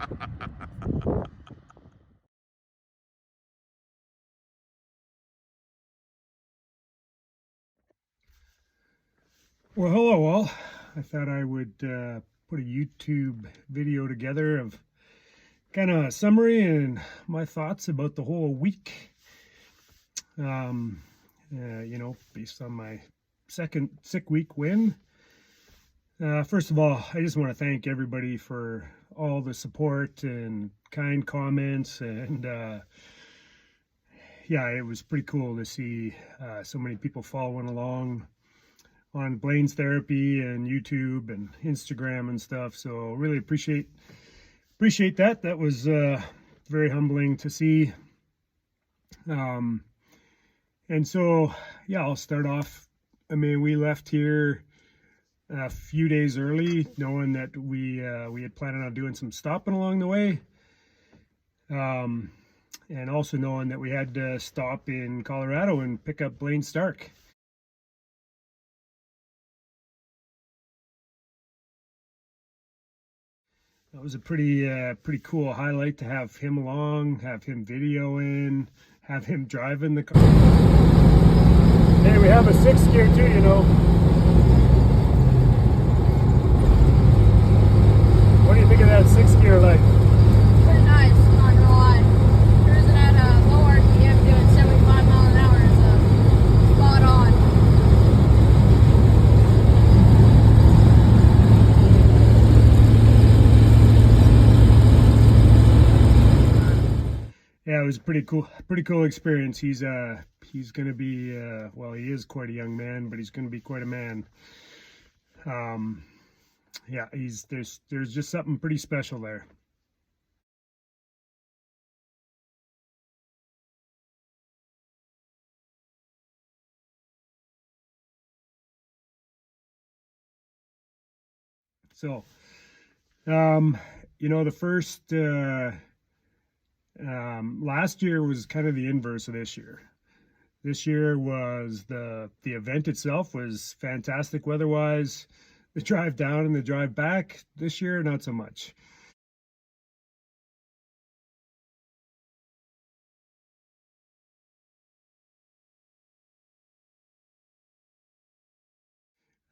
Well, hello all. I thought I would put a YouTube video together of kind of a summary and my thoughts about the whole week. Um, Based on my second SickWeek win. First of all, I just want to thank everybody for all the support and kind comments. And yeah, it was pretty cool to see so many people following along on Blaine's therapy and YouTube and Instagram and stuff. So really appreciate that. That was very humbling to see. And so yeah, I'll start off. I mean, we left here a few days early, knowing that we had planned on doing some stopping along the way, and also knowing that we had to stop in Colorado and pick up Blaine Stark. That was a pretty cool highlight to have him along, have him videoing, have him driving the car. Hey, we have a 6th gear too, you know. What do you think of that 6th gear like? Pretty nice, not gonna lie. Cruising at a low RPM doing 75 miles an hour is spot on. Yeah, it was a pretty cool experience. He's gonna be well, he is quite a young man, but he's gonna be quite a man. Yeah, there's just something pretty special there. So, the first last year was kind of the inverse of this year. This year was the event itself was fantastic weather-wise. The drive down and the drive back this year, not so much.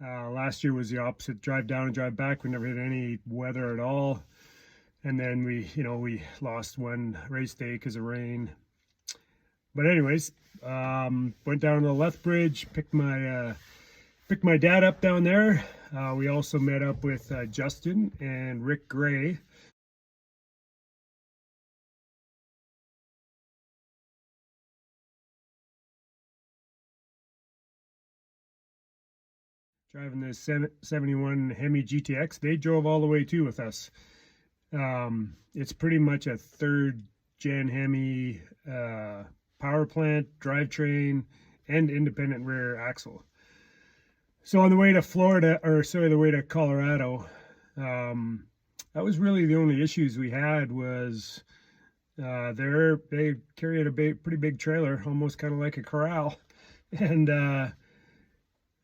Last year was the opposite, drive down and drive back. We never had any weather at all. And then we lost one race day because of rain. But anyways, went down to the Lethbridge, picked my dad up down there. We also met up with Justin and Rick Gray. Driving this 71 Hemi GTX. They drove all the way too with us. It's pretty much a 3rd gen Hemi power plant, drivetrain, and independent rear axle. So on the way to the way to Colorado, that was really the only issues we had was they carried a pretty big trailer, almost kind of like a corral, and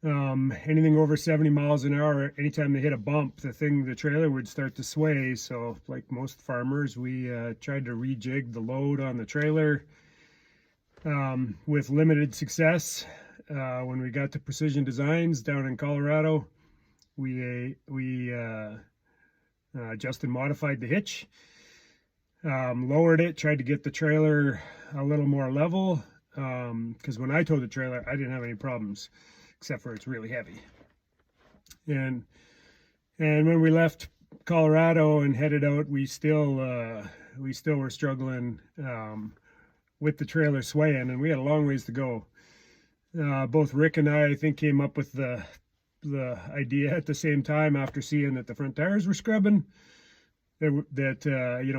anything over 70 miles an hour, anytime they hit a bump, the trailer would start to sway. So like most farmers, we tried to rejig the load on the trailer with limited success. When we got to Precision Designs down in Colorado, Justin modified the hitch, lowered it, tried to get the trailer a little more level, because when I towed the trailer, I didn't have any problems, except for it's really heavy. And when we left Colorado and headed out, we still were struggling with the trailer swaying, and we had a long ways to go. Both Rick and I think, came up with the idea at the same time after seeing that the front tires were scrubbing. That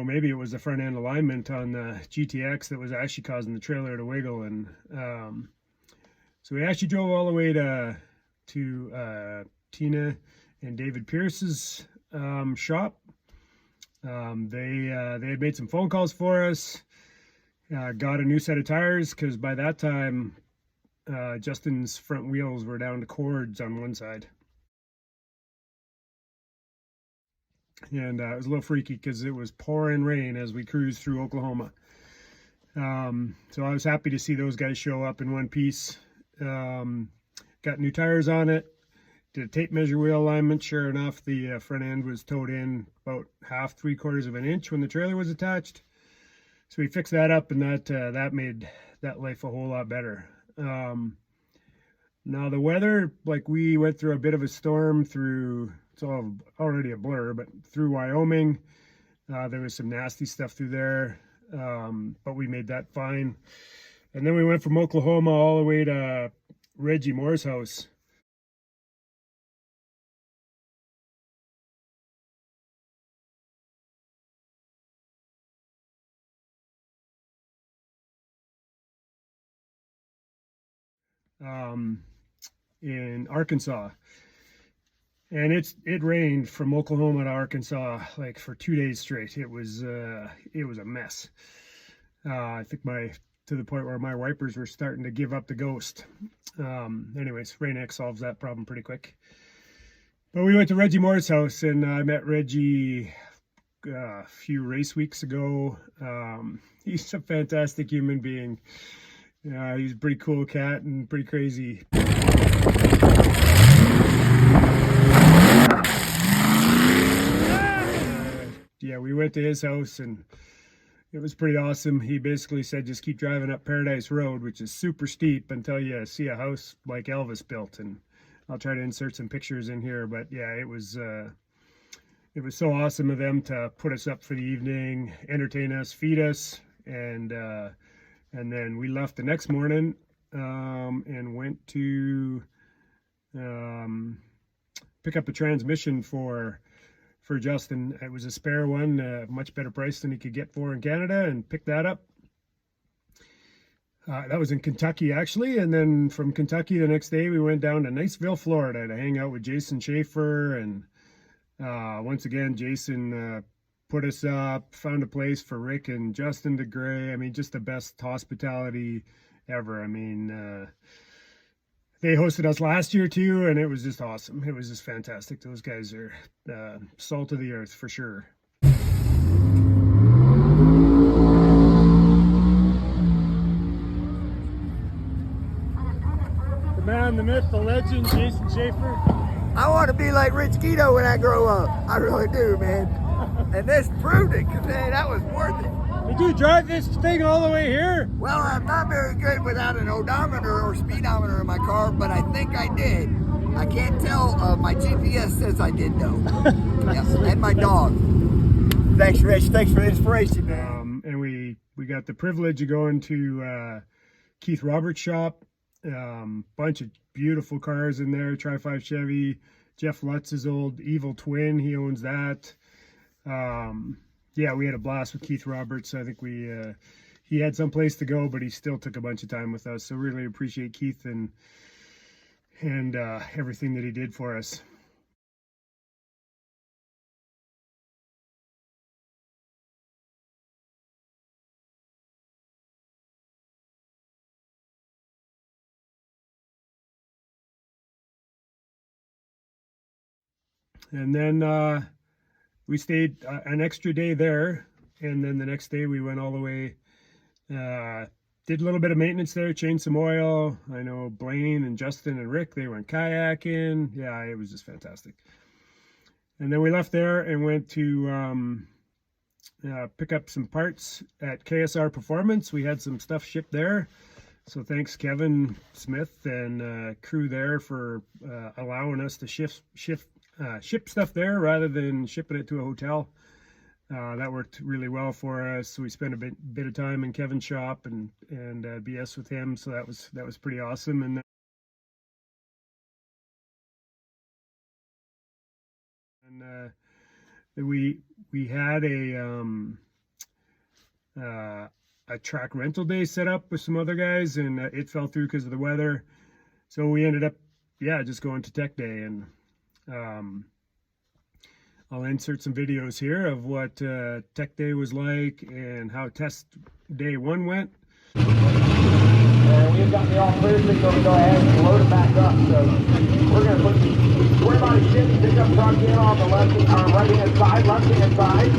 maybe it was the front end alignment on the GTX that was actually causing the trailer to wiggle, and so we actually drove all the way to Tina and David Pierce's shop. They had made some phone calls for us, got a new set of tires, because by that time Justin's front wheels were down to cords on one side. And it was a little freaky because it was pouring rain as we cruised through Oklahoma. So I was happy to see those guys show up in one piece. Got new tires on it. Did a tape measure wheel alignment. Sure enough, the front end was towed in about half, 3/4 of an inch when the trailer was attached. So we fixed that up, and that made that life a whole lot better. Now the weather, like we went through a bit of a storm through, it's all already a blur, but through Wyoming. There was some nasty stuff through there, but we made that fine. And then we went from Oklahoma all the way to Reggie Moore's house. In Arkansas, and it rained from Oklahoma to Arkansas like for 2 days straight. It was a mess. I think to the point where my wipers were starting to give up the ghost. Anyways, Rain-X solves that problem pretty quick. But we went to Reggie Moore's house, and I met Reggie a few race weeks ago. He's a fantastic human being. He's a pretty cool cat and pretty crazy. Yeah, we went to his house and it was pretty awesome. He basically said, just keep driving up Paradise Road, which is super steep, until you see a house like Elvis built. And I'll try to insert some pictures in here, but yeah, it was so awesome of them to put us up for the evening, entertain us, feed us, and then we left the next morning and went to pick up a transmission for Justin. It was a spare one, much better price than he could get for in Canada, and picked that up. That was in Kentucky, actually. And then from Kentucky the next day, we went down to Niceville, Florida to hang out with Jason Schaefer. And once again, Jason put us up, found a place for Rick and Justin DeGray. I mean, just the best hospitality ever. I mean, they hosted us last year too, and it was just awesome. It was just fantastic. Those guys are salt of the earth for sure. The man, the myth, the legend, Jason Schaefer. I want to be like Rich Guido when I grow up. I really do, man. And this proved it, because man, that was worth it. Did you drive this thing all the way here? Well, I'm not very good without an odometer or speedometer in my car, but I think I did. I can't tell. My GPS says I did, though. Yeah, and my dog. Thanks, Rich. Thanks for the inspiration, man. And we got the privilege of going to Keith Roberts' shop. Bunch of beautiful cars in there. Tri-5 Chevy. Jeff Lutz's old Evil Twin. He owns that. Yeah, we had a blast with Keith Roberts. I think he had some place to go, but he still took a bunch of time with us. So really appreciate Keith and everything that he did for us. And then we stayed an extra day there, and then the next day we went all the way, did a little bit of maintenance there, changed some oil. I know Blaine and Justin and Rick, they went kayaking. Yeah, it was just fantastic. And then we left there and went to pick up some parts at KSR Performance. We had some stuff shipped there. So thanks Kevin Smith and crew there for allowing us to ship stuff there rather than shipping it to a hotel. That worked really well for us. So we spent a bit of time in Kevin's shop and BS with him. So that was pretty awesome. And we had a track rental day set up with some other guys, and it fell through because of the weather. So we ended up, just going to Tech Day, and I'll insert some videos here of what Tech Day was like and how test day 1 went. You've got me all clear, so you're going to go ahead and load it back up. So we're going to put Square body shift, pickup truck in on the right-hand side, left-hand side.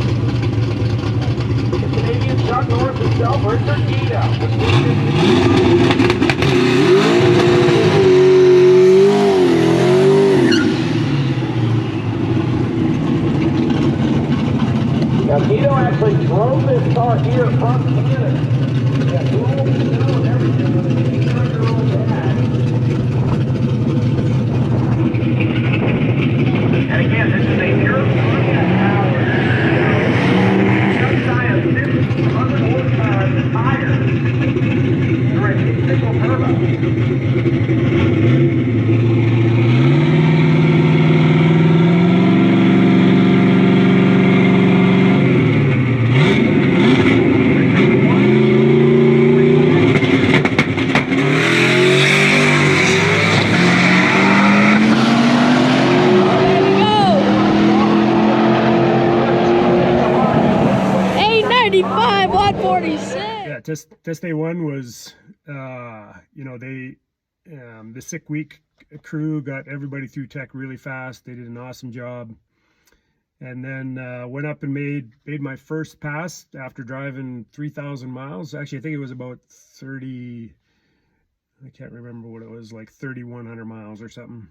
The Canadian Chuck Norris himself, Richard Gita. Now, Guido actually drove this car here from Canada. Yeah, drove the snow and everything with an 800-year-old dad. And again, this is a pure Pontiac power. Just shy of 1,500 horsepower in the tires. They're a single turbo. Yeah, test day one was, you know, the SickWeek crew got everybody through tech really fast. They did an awesome job. And then went up and made my first pass after driving 3,000 miles. Actually, I think it was about 30, I can't remember what it was, like 3,100 miles or something.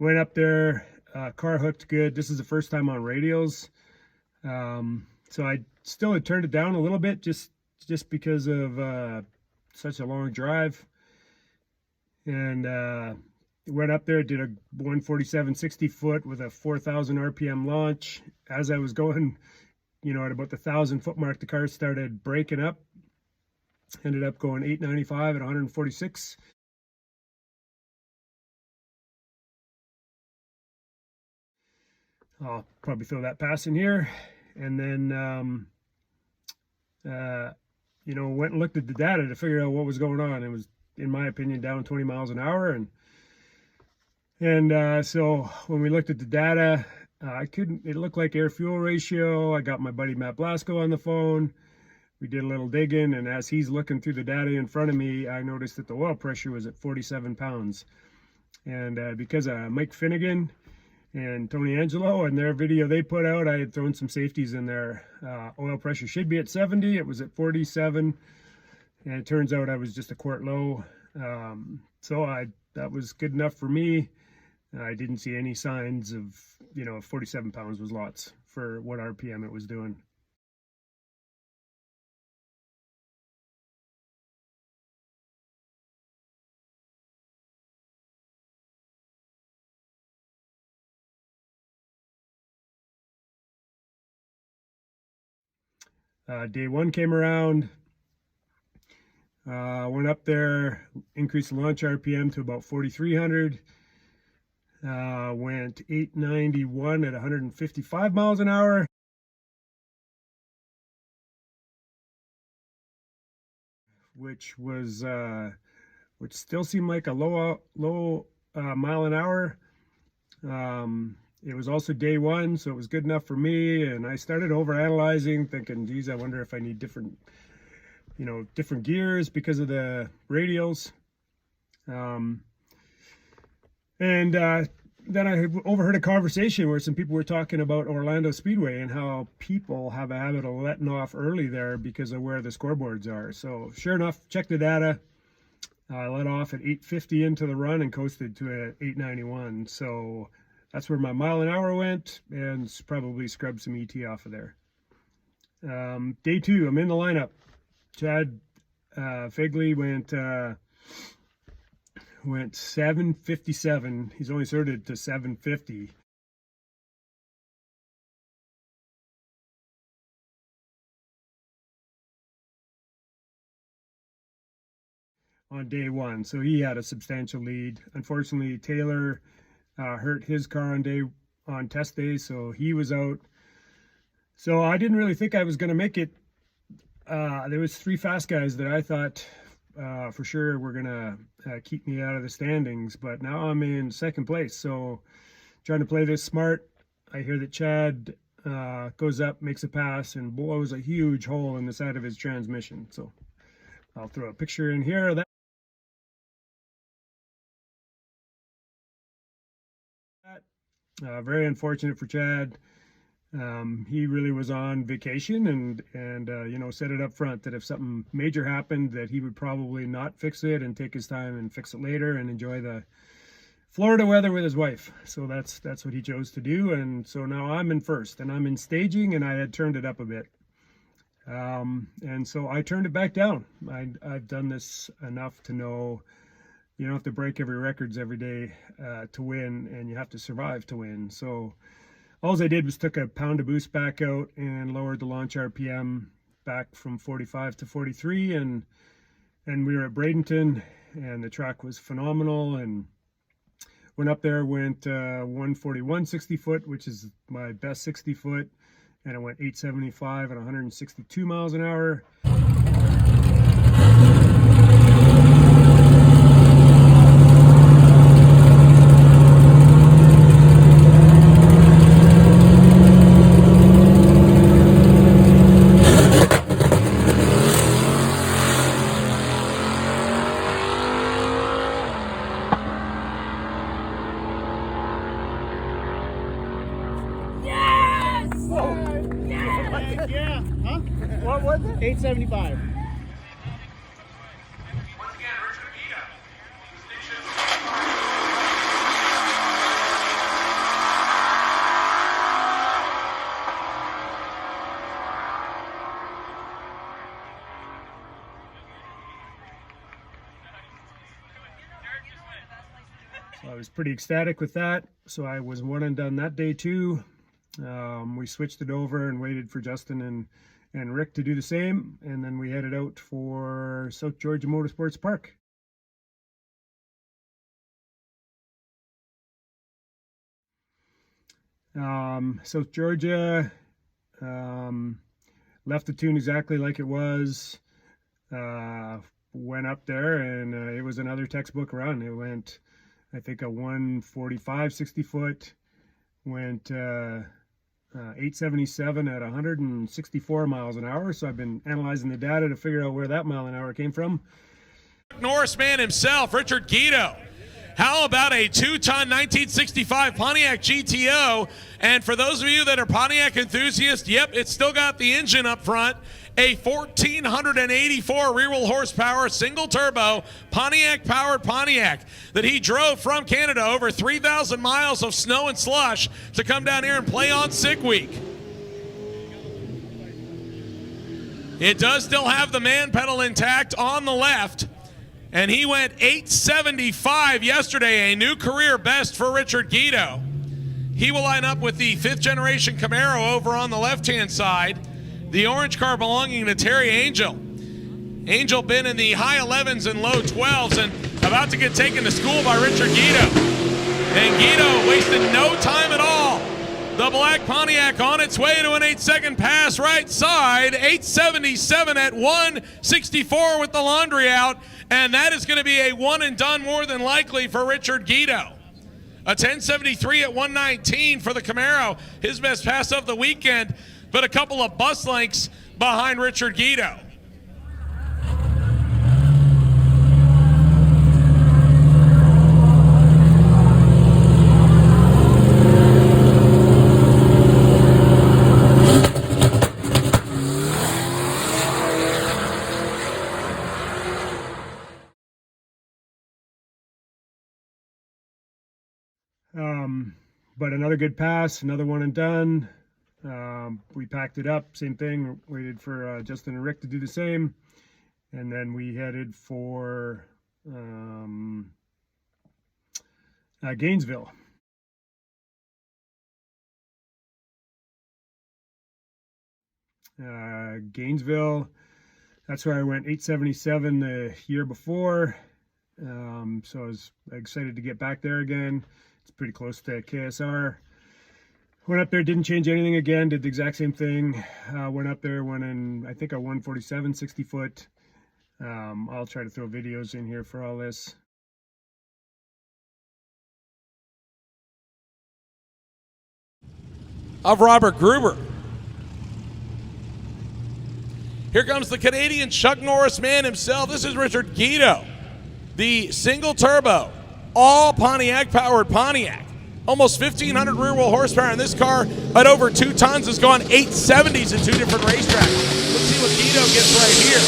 Went up there, car hooked good. This is the first time on radios. So I still had turned it down a little bit just because of such a long drive. And went up there, did a 147 60 foot with a 4,000 RPM launch. As I was going, you know, at about the 1,000 foot mark, the car started breaking up. Ended up going 895 at 146. I'll probably throw that pass in here. And then, you know, went and looked at the data to figure out what was going on. It was, in my opinion, down 20 miles an hour. And so when we looked at the data, it looked like air fuel ratio. I got my buddy Matt Blasco on the phone. We did a little digging, and as he's looking through the data in front of me, I noticed that the oil pressure was at 47 pounds. And because of Mike Finnegan and Tony Angelo and their video they put out, I had thrown some safeties in there. Oil pressure should be at 70. It was at 47. And it turns out I was just a quart low. So that was good enough for me. I didn't see any signs of, you know, 47 pounds was lots for what RPM it was doing. Day one came around, went up there, increased the launch RPM to about 4,300, went 891 at 155 miles an hour, which still seemed like a low mile an hour. It was also day one, so it was good enough for me. And I started overanalyzing, thinking, geez, I wonder if I need different gears because of the radials. And then I overheard a conversation where some people were talking about Orlando Speedway and how people have a habit of letting off early there because of where the scoreboards are. So sure enough, checked the data. I let off at 850 into the run and coasted to 891. So that's where my mile an hour went, and probably scrubbed some ET off of there. Day two, I'm in the lineup. Chad Figley went 757. He's only sorted to 750. On day one, so he had a substantial lead. Unfortunately, Taylor hurt his car on test day, so he was out. So I didn't really think I was going to make it. There was 3 fast guys that I thought for sure were going to keep me out of the standings, but now I'm in second place. So trying to play this smart. I hear that Chad goes up, makes a pass, and blows a huge hole in the side of his transmission. So I'll throw a picture in here of that. Very unfortunate for Chad. He really was on vacation and you know, said it up front that if something major happened, that he would probably not fix it and take his time and fix it later and enjoy the Florida weather with his wife. So that's what he chose to do. And so now I'm in first and I'm in staging, and I had turned it up a bit. And so I turned it back down. I've done this enough to know you don't have to break every records every day to win, and you have to survive to win. So all I did was took a pound of boost back out and lowered the launch RPM back from 45 to 43, and we were at Bradenton, and the track was phenomenal, and went up there, went 141 60 foot, which is my best 60 foot, and I went 875 at 162 miles an hour. Yeah, huh? What was it? 875. Once again, Richard Guido. So I was pretty ecstatic with that. So I was one and done that day too. We switched it over and waited for Justin and Rick to do the same, and then we headed out for South Georgia Motorsports Park. South Georgia, left the tune exactly like it was, went up there, and it was another textbook run. It went, I think, a 145 60 foot, went 877 at 164 miles an hour. So I've been analyzing the data to figure out where that mile an hour came from. Norris man himself, Richard Guido. How about a two-ton 1965 Pontiac GTO? And for those of you that are Pontiac enthusiasts, yep, it's still got the engine up front. A 1,484 rear-wheel horsepower, single-turbo, Pontiac-powered Pontiac that he drove from Canada over 3,000 miles of snow and slush to come down here and play on SickWeek. It does still have the man pedal intact on the left, and he went 875 yesterday, a new career best for Richard Guido. He will line up with the 5th generation Camaro over on the left-hand side. The orange car belonging to Terry Angel. Angel been in the high 11s and low 12s and about to get taken to school by Richard Guido. And Guido wasted no time at all. The black Pontiac on its way to an 8-second pass right side. 877 at 164 with the laundry out. And that is going to be a one and done more than likely for Richard Guido. A 1073 at 119 for the Camaro. His best pass of the weekend, but a couple of bus lengths behind Richard Guido. But another good pass, another one and done. We packed it up, same thing, waited for Justin and Rick to do the same, and then we headed for Gainesville. Gainesville, that's where I went 877 the year before, so I was excited to get back there again. It's pretty close to KSR. Went up there, didn't change anything again, did the exact same thing. Went up there, went in, I think, a 147 60 foot. I'll try to throw videos in here for all this. Of Robert Gruber. Here comes the Canadian Chuck Norris man himself. This is Richard Guido. The single turbo, all Pontiac powered Pontiac. almost 1,500 rear wheel horsepower, and this car at over 2 tons has gone 870s at 2 different racetracks. Let's see what Guido gets right here.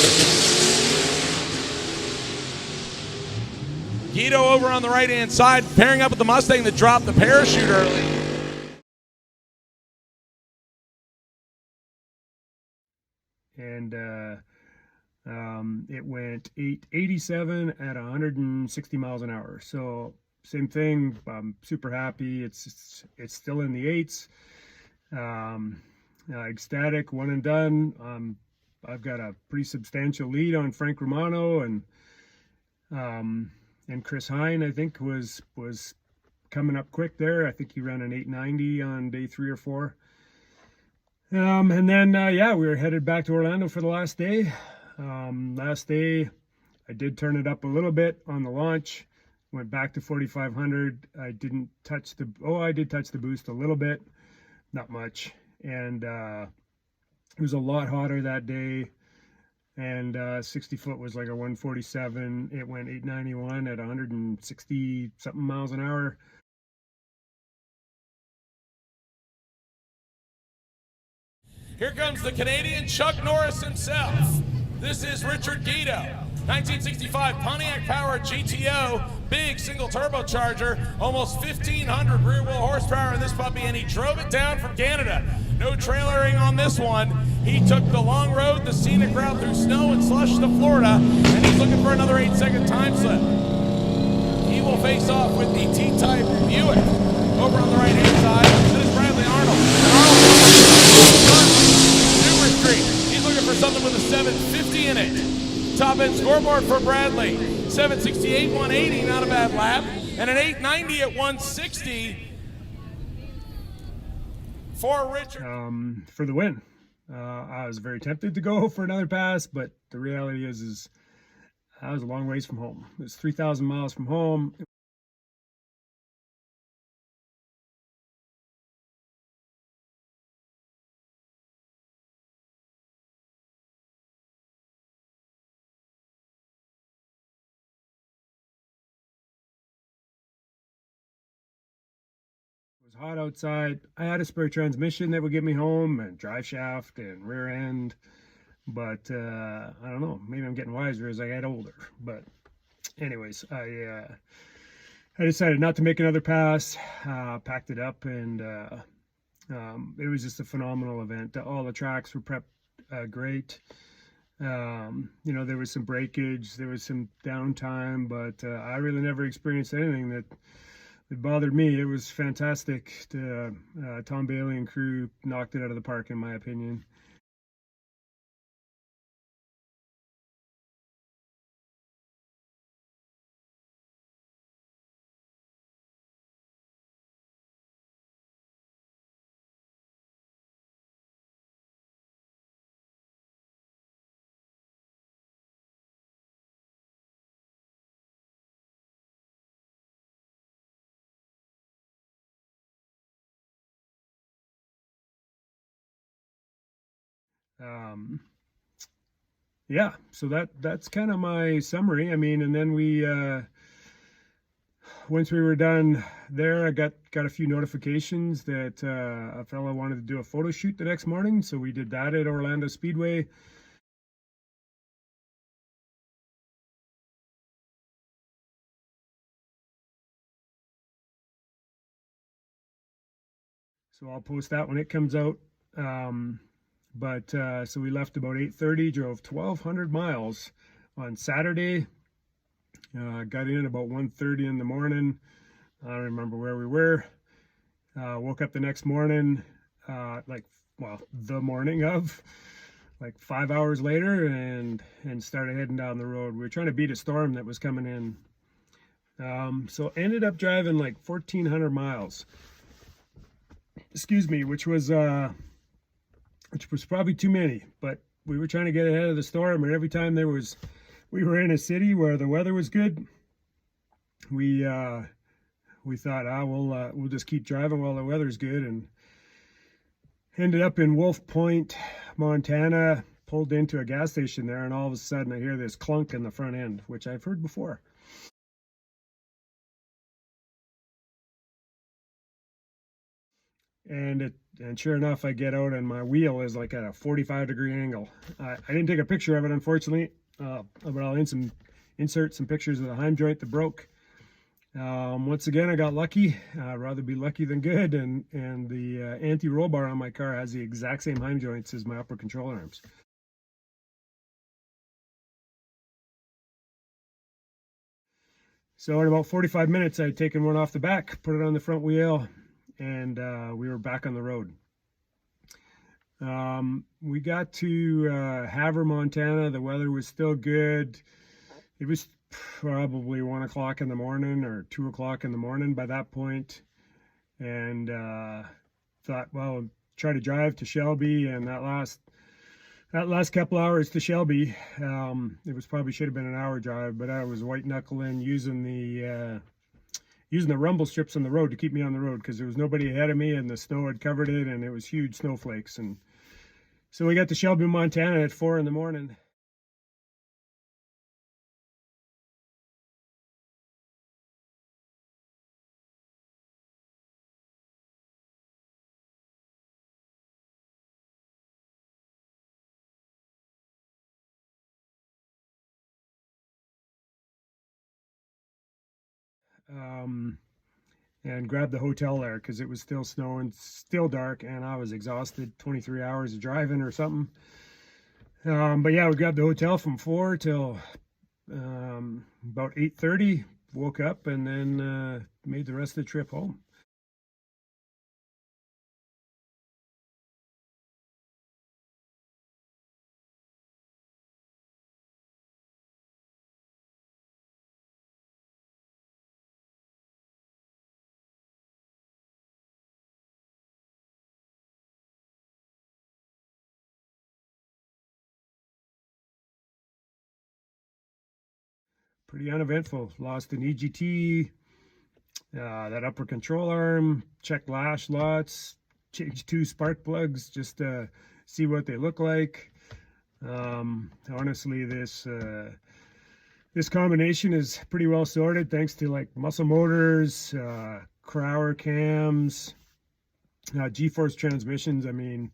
Guido over on the right-hand side, pairing up with the Mustang that dropped the parachute early. And it went 887 at 160 miles an hour. So same thing. I'm super happy. It's still in the eights. Ecstatic, one and done. I've got a pretty substantial lead on Frank Romano, and Chris Hine, I think, was coming up quick there. I think he ran an 890 on day 3 or 4. And then yeah, we were headed back to Orlando for the last day. Last day, I did turn it up a little bit on the launch. Went back to 4,500. I didn't touch the, I did touch the boost a little bit, not much. And it was a lot hotter that day. And 60 foot was like a 147. It went 891 at 160 something miles an hour. Here comes the Canadian Chuck Norris himself. This is Richard Guido, 1965 Pontiac powered GTO, big single turbocharger, almost 1,500 rear wheel horsepower in this puppy, and he drove it down from Canada. No trailering on this one. He took the long road, the scenic route through snow and slush to Florida, and he's looking for another 8-second time slip. He will face off with the T-Type Buick. Over on the right-hand side, that is Bradley Arnold. He's looking for something with a 750 in it. Top end scoreboard for Bradley. 768, 180, not a bad lap. And an 890 at 160 for Richard. For the win. I was very tempted to go for another pass, but the reality is I was a long ways from home. It was 3,000 miles from home. It was hot outside. I had a spare transmission that would get me home, and drive shaft and rear end, but I don't know, maybe I'm getting wiser as I get older. But anyways, I decided not to make another pass, packed it up, and it was just a phenomenal event. All the tracks were prepped great. You know, there was some breakage, there was some downtime, but I really never experienced anything that it bothered me. It was fantastic. Tom Bailey and crew knocked it out of the park, in my opinion. Yeah, so that's kind of my summary. I mean, and then we once we were done there, I got a few notifications that a fellow wanted to do a photo shoot the next morning, so we did that at Orlando Speedway. So I'll post that when it comes out. So we left about 8:30, drove 1,200 miles on Saturday. Got in about 1:30 in the morning. I don't remember where we were. Woke up the next morning, the morning of, like 5 hours later, and started heading down the road. We were trying to beat a storm that was coming in. So ended up driving like 1,400 miles. Excuse me, which was probably too many, but we were trying to get ahead of the storm, and every time we were in a city where the weather was good, we thought, we'll just keep driving while the weather's good, and ended up in Wolf Point, Montana, pulled into a gas station there, and all of a sudden I hear this clunk in the front end, which I've heard before. and sure enough, I get out and my wheel is like at a 45-degree angle. I didn't take a picture of it, unfortunately, but I'll insert some pictures of the heim joint that broke. Once again, I got lucky. I'd rather be lucky than good, and the anti-roll bar on my car has the exact same heim joints as my upper control arms. So in about 45 minutes, I'd taken one off the back, put it on the front wheel, and we were back on the road. We got to Havre, Montana. The weather was still good. It was probably 1 o'clock in the morning or 2 o'clock in the morning by that point, and thought, well, try to drive to Shelby, and that last couple hours to Shelby, it was probably should have been an hour drive, but I was white knuckling, using the rumble strips on the road to keep me on the road, because there was nobody ahead of me and the snow had covered it, and it was huge snowflakes. And so we got to Shelby, Montana at 4 in the morning. And grabbed the hotel there because it was still snowing, still dark, and I was exhausted. 23 hours of driving or something. But yeah, we grabbed the hotel from 4 till about 8:30. Woke up and then made the rest of the trip home. Pretty uneventful. Lost an EGT, that upper control arm, checked lash lots, changed 2 spark plugs just to see what they look like. Honestly, this combination is pretty well sorted thanks to like muscle motors, Crowder cams, G-force transmissions. I mean,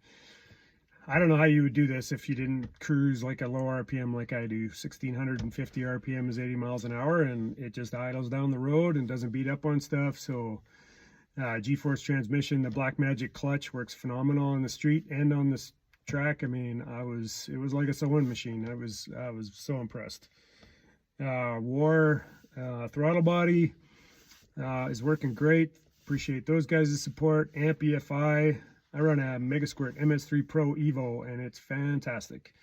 I don't know how you would do this if you didn't cruise like a low RPM like I do. 1650 RPM is 80 miles an hour, and it just idles down the road and doesn't beat up on stuff. So G-force transmission, the Black Magic clutch works phenomenal on the street and on this track. I mean, it was like a sewing machine. I was so impressed. War throttle body is working great. Appreciate those guys' support. Amp EFI. I run a Megasquirt MS3 Pro Evo, and it's fantastic.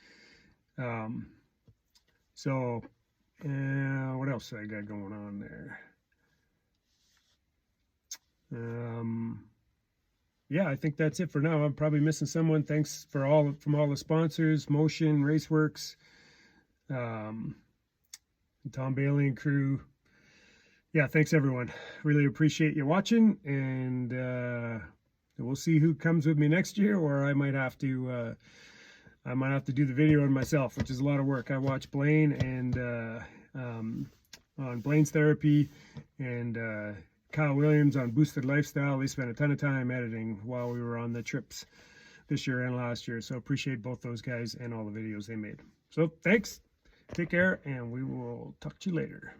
So what else I got going on there? Yeah, I think that's it for now. I'm probably missing someone. Thanks from all the sponsors, Motion, Raceworks, Tom Bailey and crew. Yeah, thanks everyone. Really appreciate you watching, and we'll see who comes with me next year, or I might have to do the video on myself, which is a lot of work. I watch Blaine and on Blaine's Therapy, and Kyle Williams on Boosted Lifestyle. They spent a ton of time editing while we were on the trips this year and last year. So appreciate both those guys and all the videos they made. So thanks, take care, and we will talk to you later.